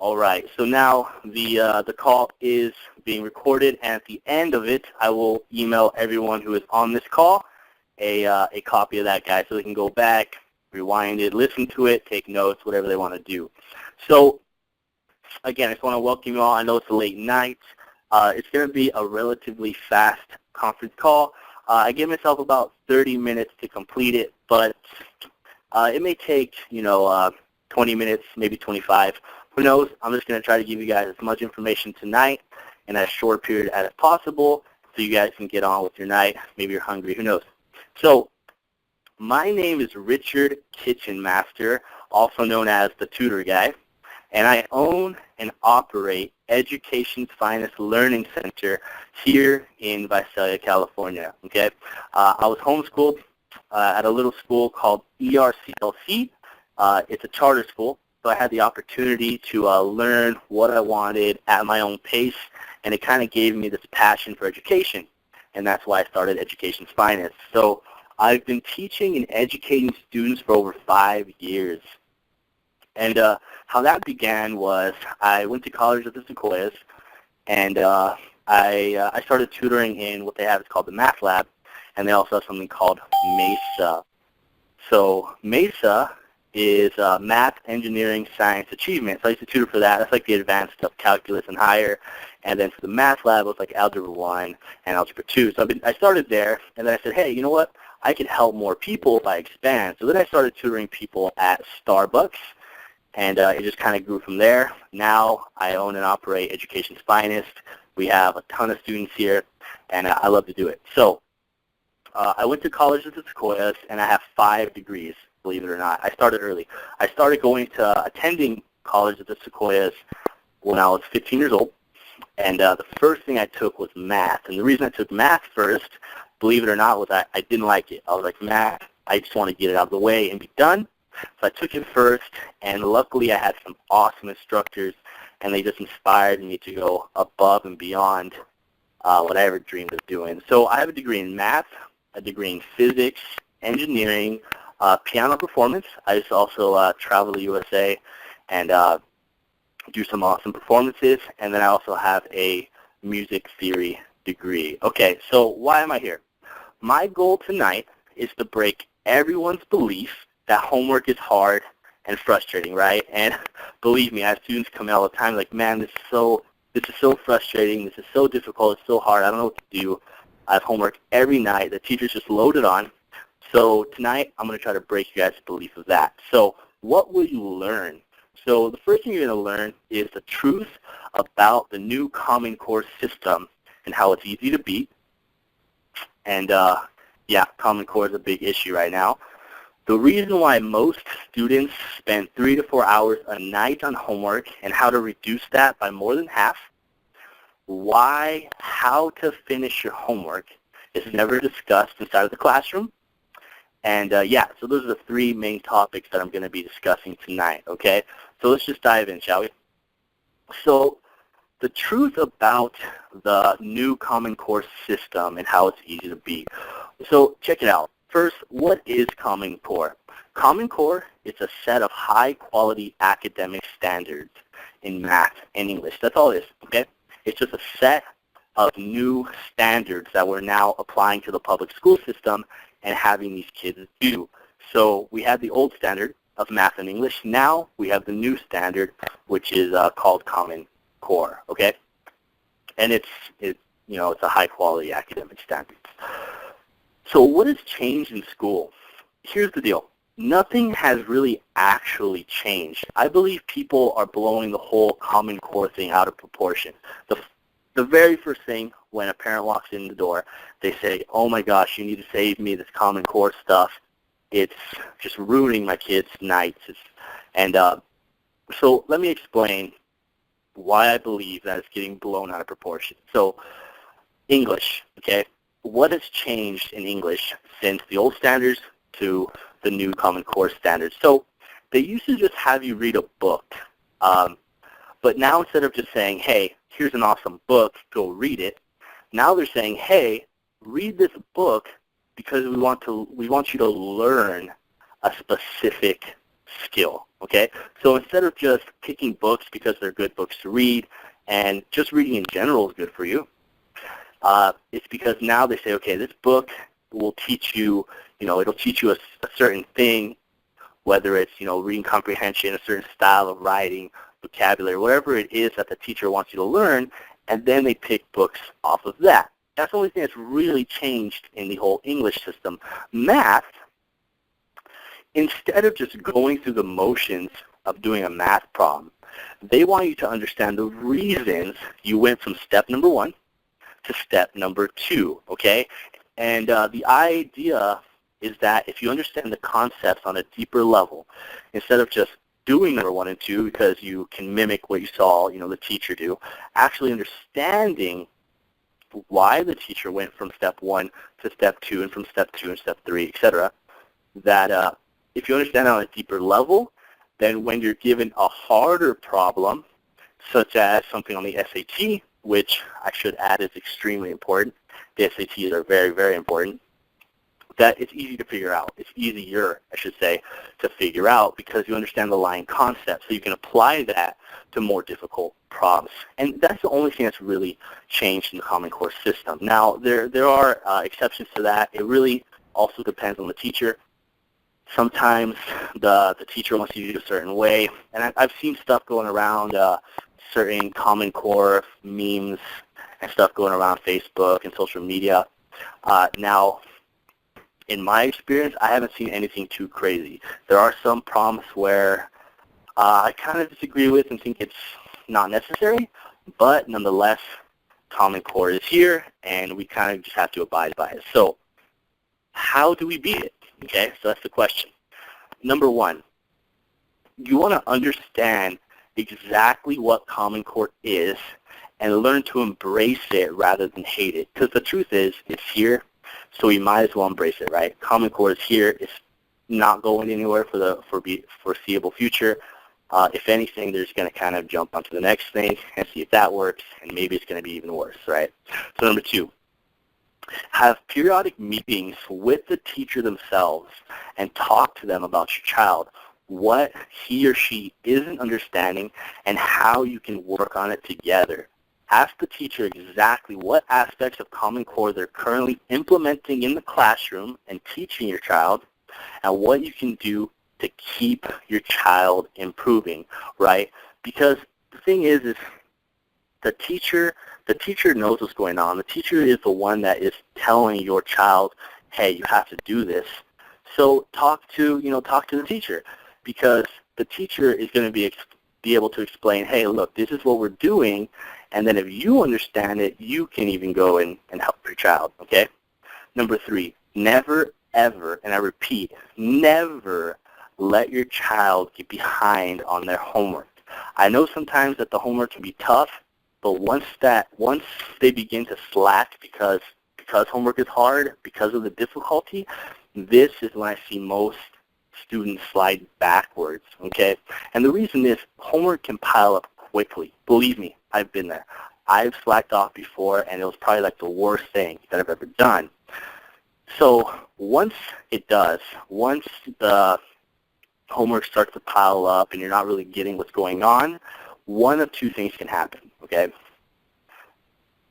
All right, so now the call is being recorded, and at the end of it, I will email everyone who is on this call a copy of that guide so they can go back, rewind it, listen to it, take notes, whatever they want to do. So again, I just want to welcome you all. I know it's a late night. It's going to be a relatively fast conference call. I give myself about 30 minutes to complete it, but it may take, 20 minutes, maybe 25. Who knows? I'm just going to try to give you guys as much information tonight in as short a period as possible so you guys can get on with your night. Maybe you're hungry. Who knows? So my name is Richard Kitchenmaster, also known as the Tutor Guy, and I own and operate Education's Finest Learning Center here in Visalia, California. Okay, I was homeschooled at a little school called ERCLC. It's a charter school, so I had the opportunity to learn what I wanted at my own pace, and it kind of gave me this passion for education, and that's why I started Education's Finest. So I've been teaching and educating students for over 5 years. And how that began was I went to college at the Sequoias, and I started tutoring in what they have. It's called the Math Lab, and they also have something called Mesa. So Mesa is Math, Engineering, Science, Achievement. So I used to tutor for that. That's like the advanced stuff, calculus and higher. And then for the Math Lab, it was like Algebra 1 and Algebra 2. So I started there, and then I said, hey, you know what? I could help more people if I expand. So then I started tutoring people at Starbucks, and it just kind of grew from there. Now I own and operate Education's Finest. We have a ton of students here, and I love to do it. So I went to college at the Sequoias, and I have 5 degrees, believe it or not. I started early. I started attending college at the Sequoias when I was 15 years old, and the first thing I took was math. And the reason I took math first, believe it or not, was I didn't like it. I was like, math, I just want to get it out of the way and be done. So I took it first, and luckily I had some awesome instructors, and they just inspired me to go above and beyond what I ever dreamed of doing. So I have a degree in math, a degree in physics, engineering, piano performance. I just also travel the USA and do some awesome performances, and then I also have a music theory degree. Okay, so why am I here? My goal tonight is to break everyone's belief that homework is hard and frustrating, right? And believe me, I have students come in all the time like, man, this is so frustrating, this is so difficult, it's so hard, I don't know what to do. I have homework every night, the teacher's just loaded on. So tonight, I'm going to try to break you guys' belief of that. So what will you learn? So the first thing you're going to learn is the truth about the new Common Core system and how it's easy to beat. And yeah, Common Core is a big issue right now. The reason why most students spend 3 to 4 hours a night on homework and how to reduce that by more than half. How to finish your homework is never discussed inside of the classroom. And yeah, so those are the 3 main topics that I'm going to be discussing tonight, okay? So let's just dive in, shall we? So the truth about the new Common Core system and how it's easy to beat. So check it out. First, what is Common Core? Common Core is a set of high-quality academic standards in math and English. That's all it is, okay? It's just a set of new standards that we're now applying to the public school system and having these kids do. So we had the old standard of math and English. Now we have the new standard, which is called Common Core, okay? And it's a high-quality academic standard. So what has changed in school? Here's the deal. Nothing has really actually changed. I believe people are blowing the whole Common Core thing out of proportion. The very first thing when a parent walks in the door, they say, oh my gosh, you need to save me this Common Core stuff. It's just ruining my kids' nights. So let me explain why I believe that it's getting blown out of proportion. So English, okay? What has changed in English since the old standards to the new Common Core standards? So they used to just have you read a book. But now instead of just saying, hey, here's an awesome book, go read it, now they're saying, hey, read this book because we want you to learn a specific skill, okay? So instead of just picking books because they're good books to read, and just reading in general is good for you, it's because now they say, okay, this book will teach you, it'll teach you a certain thing, whether it's, reading comprehension, a certain style of writing, vocabulary, whatever it is that the teacher wants you to learn, and then they pick books off of that. That's the only thing that's really changed in the whole English system. Math, instead of just going through the motions of doing a math problem, they want you to understand the reasons you went from step number 1 to step number 2, okay? And the idea is that if you understand the concepts on a deeper level, instead of just doing number 1 and 2 because you can mimic what you saw, the teacher do, actually understanding why the teacher went from step 1 to step 2 and from step 2 and step 3, etc., that if you understand on a deeper level, then when you're given a harder problem, such as something on the SAT, which I should add is extremely important, the SATs are very, very important, that it's easy to figure out. It's easier, I should say, to figure out because you understand the line concept, so you can apply that to more difficult problems. And that's the only thing that's really changed in the Common Core system. Now, there are exceptions to that. It really also depends on the teacher. Sometimes the teacher wants you to do it a certain way, and I've seen stuff going around, certain Common Core memes and stuff going around Facebook and social media. Now, in my experience, I haven't seen anything too crazy. There are some problems where I kind of disagree with and think it's not necessary, but nonetheless, Common Core is here, and we kind of just have to abide by it. So how do we beat it? Okay, so that's the question. Number 1, you want to understand exactly what Common Core is and learn to embrace it rather than hate it. Because the truth is, it's here, so we might as well embrace it, right? Common Core is here. It's not going anywhere for the foreseeable future. If anything, they're just going to kind of jump onto the next thing and see if that works, and maybe it's going to be even worse, right? So number 2, have periodic meetings with the teacher themselves and talk to them about your child, what he or she isn't understanding, and how you can work on it together. Ask the teacher exactly what aspects of Common Core they're currently implementing in the classroom and teaching your child, and what you can do to keep your child improving, right? Because the thing is the teacher knows what's going on. The teacher is the one that is telling your child, hey, you have to do this. So talk to the teacher, because the teacher is going to be able to explain, hey, look, this is what we're doing, and then if you understand it, you can even go and help your child, okay? Number 3, never, ever, and I repeat, never let your child get behind on their homework. I know sometimes that the homework can be tough, but once they begin to slack because homework is hard, because of the difficulty, this is when I see most students slide backwards, okay? And the reason is homework can pile up quickly. Believe me, I've been there. I've slacked off before, and it was probably like the worst thing that I've ever done. So once the homework starts to pile up and you're not really getting what's going on, one of 2 things can happen, okay?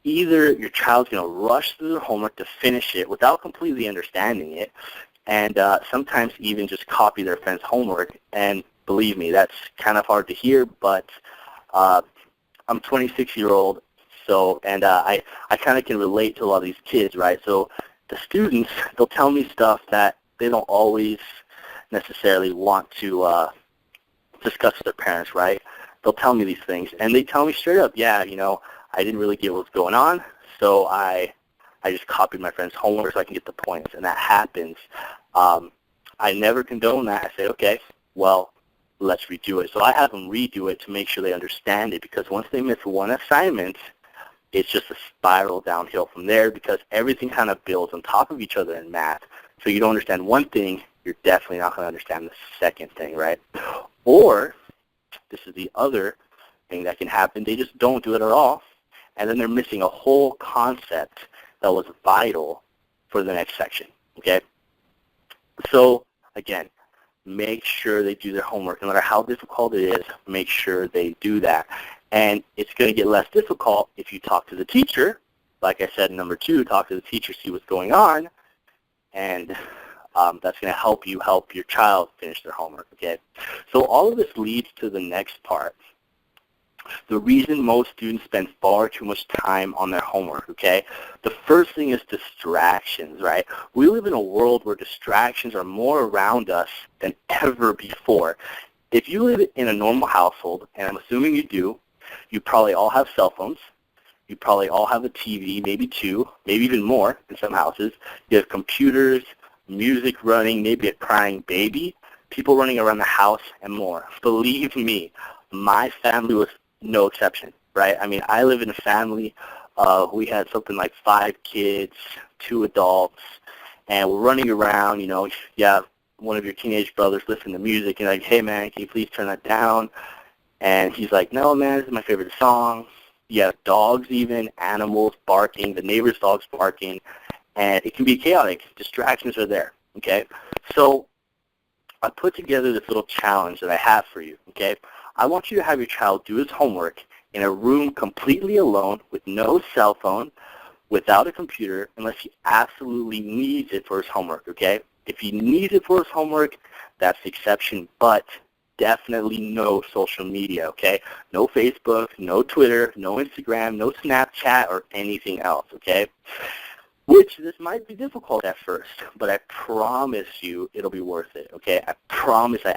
Either your child's going to rush through their homework to finish it without completely understanding it, and sometimes even just copy their friend's homework. And believe me, that's kind of hard to hear, but I'm a 26-year-old, so, and I kind of can relate to a lot of these kids, right? So the students, they'll tell me stuff that they don't always necessarily want to discuss with their parents, right? They'll tell me these things, and they tell me straight up, yeah, I didn't really get what's going on, so I just copied my friend's homework so I can get the points, and that happens. I never condone that. I say, okay, well, let's redo it. So I have them redo it to make sure they understand it, because once they miss one assignment, it's just a spiral downhill from there, because everything kind of builds on top of each other in math. So you don't understand one thing, you're definitely not going to understand the second thing, right? Or, this is the other thing that can happen, they just don't do it at all, and then they're missing a whole concept that was vital for the next section, okay? So, again, make sure they do their homework. No matter how difficult it is, make sure they do that. And it's going to get less difficult if you talk to the teacher. Like I said, number 2, talk to the teacher, see what's going on, and that's going to help you help your child finish their homework, okay? So all of this leads to the next part. The reason most students spend far too much time on their homework, okay? The first thing is distractions, right? We live in a world where distractions are more around us than ever before. If you live in a normal household, and I'm assuming you do, you probably all have cell phones. You probably all have a TV, maybe 2, maybe even more in some houses. You have computers, music running, maybe a crying baby, people running around the house, and more. Believe me, my family was no exception, right? I mean, I live in a family. We had something like 5 kids, 2 adults, and we're running around. You know, you have one of your teenage brothers listening to music, and like, hey, man, can you please turn that down? And he's like, no, man, this is my favorite song. You have dogs even, animals barking, the neighbor's dogs barking, and it can be chaotic. Distractions are there, okay? So I put together this little challenge that I have for you, okay? I want you to have your child do his homework in a room completely alone with no cell phone, without a computer, unless he absolutely needs it for his homework, okay? If he needs it for his homework, that's the exception, but definitely no social media, okay? No Facebook, no Twitter, no Instagram, no Snapchat, or anything else, okay? Which this might be difficult at first, but I promise you it'll be worth it, okay? I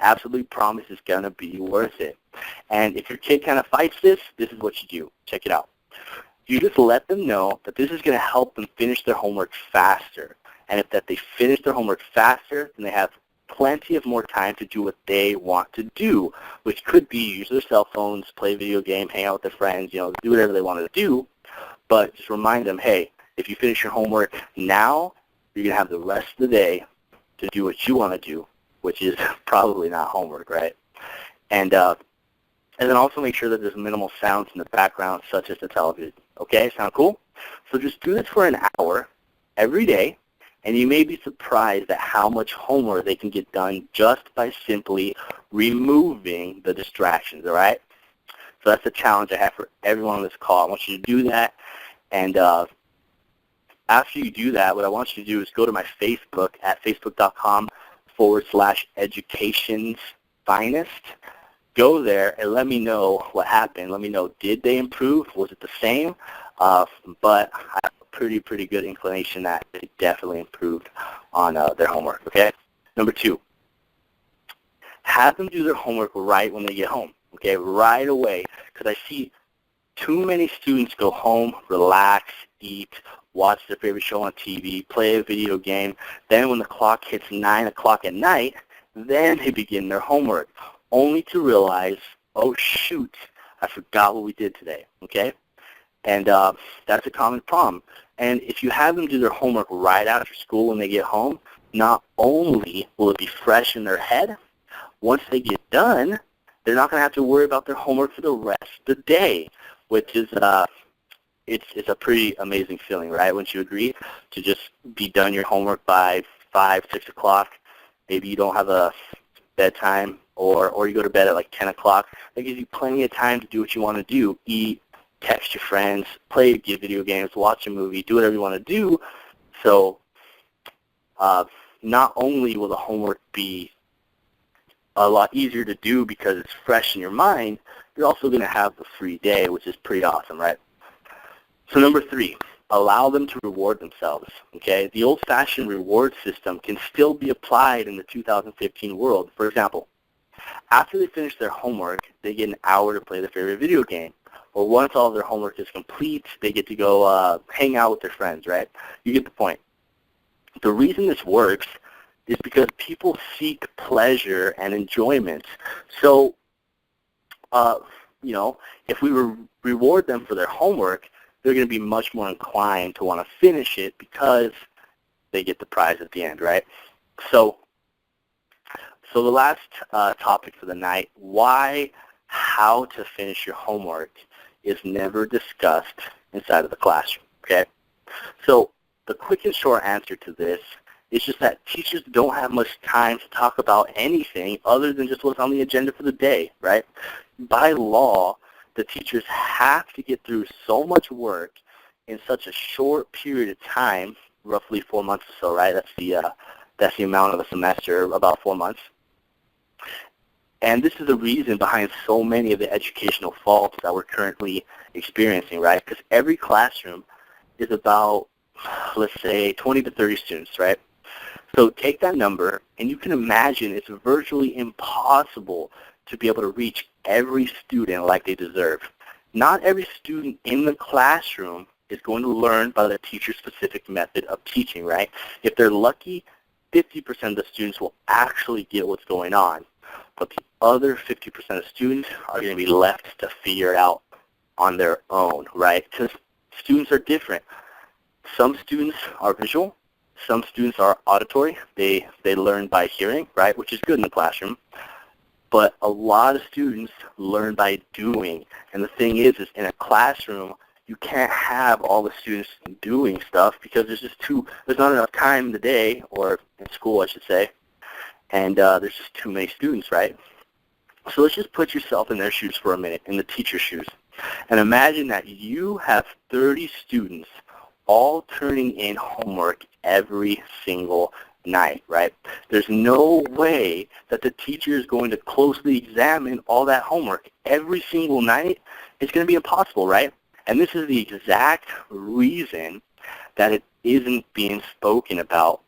absolutely promise it's going to be worth it. And if your kid kind of fights this is what you do. Check it out. You just let them know that this is going to help them finish their homework faster. And if that they finish their homework faster, then they have plenty of more time to do what they want to do, which could be use their cell phones, play a video game, hang out with their friends, you know, do whatever they want to do. But just remind them, hey, if you finish your homework now, you're going to have the rest of the day to do what you want to do, which is probably not homework, right? And then also make sure that there's minimal sounds in the background, such as the television. Okay, sound cool? So just do this for an hour every day, and you may be surprised at how much homework they can get done just by simply removing the distractions, all right? So that's the challenge I have for everyone on this call. I want you to do that, and after you do that, what I want you to do is go to my Facebook at facebook.com/educationsfinest. Go there and let me know what happened. Let me know, did they improve? Was it the same? But I have a pretty good inclination that they definitely improved on their homework, okay? Number 2, have them do their homework right when they get home, okay, right away, because I see too many students go home, relax, eat, watch their favorite show on TV, play a video game. Then when the clock hits 9 o'clock at night, then they begin their homework, only to realize, oh, shoot, I forgot what we did today, okay? And that's a common problem. And if you have them do their homework right after school when they get home, not only will it be fresh in their head, once they get done, they're not going to have to worry about their homework for the rest of the day, which is it's a pretty amazing feeling, right? Wouldn't you agree? To just be done your homework by 5, 6 o'clock. Maybe you don't have a bedtime, or you go to bed at like 10 o'clock. That gives you plenty of time to do what you want to do. Eat, text your friends, play video games, watch a movie, do whatever you want to do. So not only will the homework be a lot easier to do because it's fresh in your mind, you're also going to have the free day, which is pretty awesome, right? So number 3, allow them to reward themselves, okay? The old-fashioned reward system can still be applied in the 2015 world. For example, after they finish their homework, they get an hour to play their favorite video game. Or once all of their homework is complete, they get to go hang out with their friends, right? You get the point. The reason this works is because people seek pleasure and enjoyment. So, you know, if we reward them for their homework, they're going to be much more inclined to want to finish it because they get the prize at the end, right? So the last topic for the night, how to finish your homework is never discussed inside of the classroom, okay? So the quick and short answer to this It's just that teachers don't have much time to talk about anything other than just what's on the agenda for the day, right? By law, the teachers have to get through so much work in such a short period of time, roughly 4 months or so, right? That's the amount of a semester, about 4 months. And this is the reason behind so many of the educational faults that we're currently experiencing, right? Because every classroom is about, let's say, 20 to 30 students, right? So take that number, and you can imagine it's virtually impossible to be able to reach every student like they deserve. Not every student in the classroom is going to learn by the teacher's specific method of teaching, right? If they're lucky, 50% of the students will actually get what's going on. But the other 50% of students are going to be left to figure it out on their own, right? Because students are different. Some students are visual. Some students are auditory. They learn by hearing, right, which is good in the classroom. But a lot of students learn by doing. And the thing is in a classroom, you can't have all the students doing stuff because there's not enough time in the day, or in school, I should say, and there's just too many students, right? So let's just put yourself in their shoes for a minute, in the teacher's shoes, and imagine that you have 30 students all turning in homework every single night, right? There's no way that the teacher is going to closely examine all that homework every single night. It's going to be impossible, right? And this is the exact reason that it isn't being spoken about,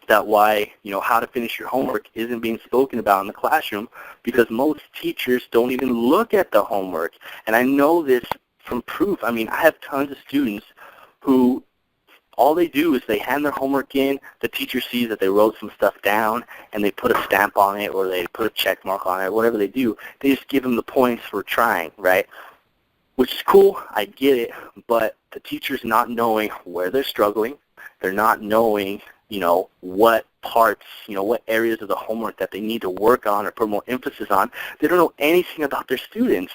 that why, how to finish your homework isn't being spoken about in the classroom, because most teachers don't even look at the homework. And I know this from proof. I mean, I have tons of students who all they do is they hand their homework in, the teacher sees that they wrote some stuff down, and they put a stamp on it, or they put a check mark on it, whatever they do. They just give them the points for trying, right? Which is cool, I get it, but the teacher's not knowing where they're struggling. They're not knowing, what parts, what areas of the homework that they need to work on or put more emphasis on. They don't know anything about their students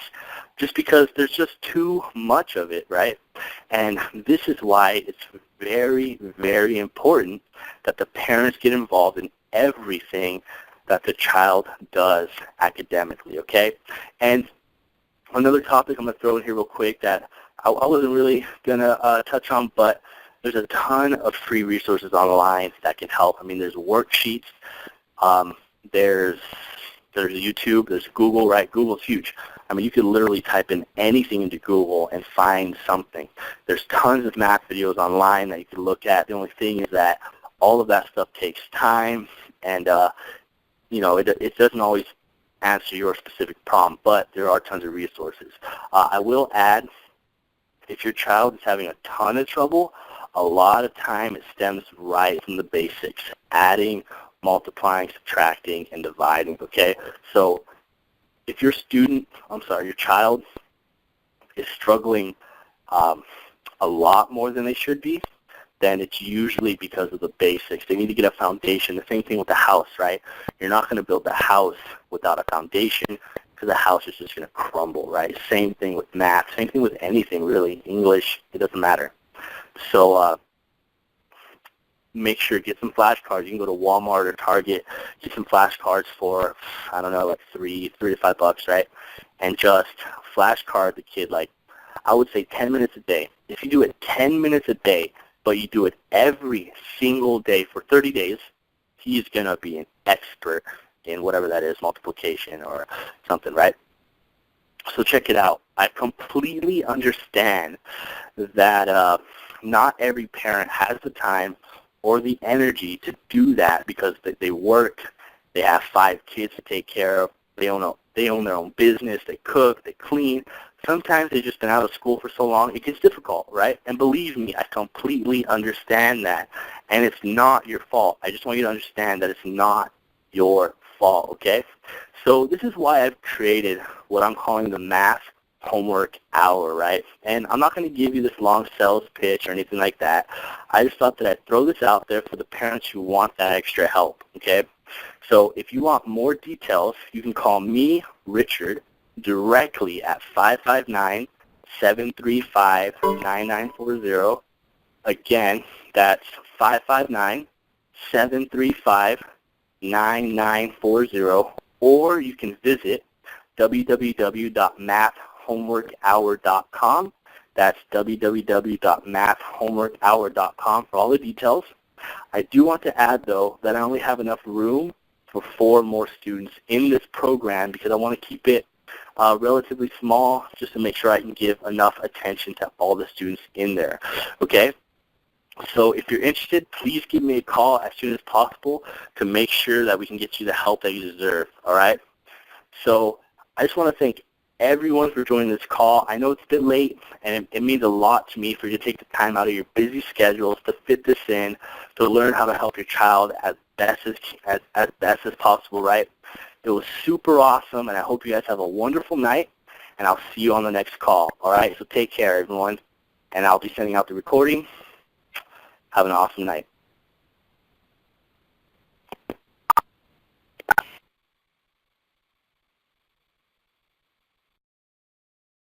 just because there's just too much of it, right? And this is why it's very, very important that the parents get involved in everything that the child does academically, okay? And another topic I'm going to throw in here real quick that I wasn't really going to touch on, but there's a ton of free resources online that can help. I mean, there's worksheets, there's YouTube, there's Google, right? Google's huge. I mean, you could literally type in anything into Google and find something. There's tons of math videos online that you can look at. The only thing is that all of that stuff takes time, and it doesn't always answer your specific problem, but there are tons of resources. I will add, if your child is having a ton of trouble, a lot of time it stems right from the basics, adding, multiplying, subtracting, and dividing, okay? So if your child is struggling a lot more than they should be, then it's usually because of the basics. They need to get a foundation. The same thing with the house, right? You're not going to build the house without a foundation, because the house is just going to crumble, right? Same thing with math. Same thing with anything, really. English, it doesn't matter. So make sure, get some flashcards. You can go to Walmart or Target, get some flashcards for, I don't know, like $3 to $5, right? And just flashcard the kid, like, I would say 10 minutes a day. If you do it 10 minutes a day, but you do it every single day for 30 days, he's going to be an expert in whatever that is, multiplication or something, right? So check it out. I completely understand that not every parent has the time or the energy to do that, because they work, they have 5 kids to take care of, they own their own business, they cook, they clean. Sometimes they've just been out of school for so long, it gets difficult, right? And believe me, I completely understand that. And it's not your fault. I just want you to understand that it's not your fault, okay? So this is why I've created what I'm calling the math homework hour, right? And I'm not going to give you this long sales pitch or anything like that. I just thought that I'd throw this out there for the parents who want that extra help, okay? So if you want more details, you can call me, Richard, directly at 559-735-9940. Again, that's 735-9940, or you can visit www.mathhomeworkhour.com. That's www.mathhomeworkhour.com for all the details. I do want to add, though, that I only have enough room for 4 more students in this program because I want to keep it relatively small just to make sure I can give enough attention to all the students in there. Okay? So if you're interested, please give me a call as soon as possible to make sure that we can get you the help that you deserve. All right? So I just want to thank everyone for joining this call. I know it's a bit late, and it means a lot to me for you to take the time out of your busy schedules to fit this in, to learn how to help your child as best as possible, right? It was super awesome, and I hope you guys have a wonderful night, and I'll see you on the next call. All right? So take care, everyone, and I'll be sending out the recording. Have an awesome night.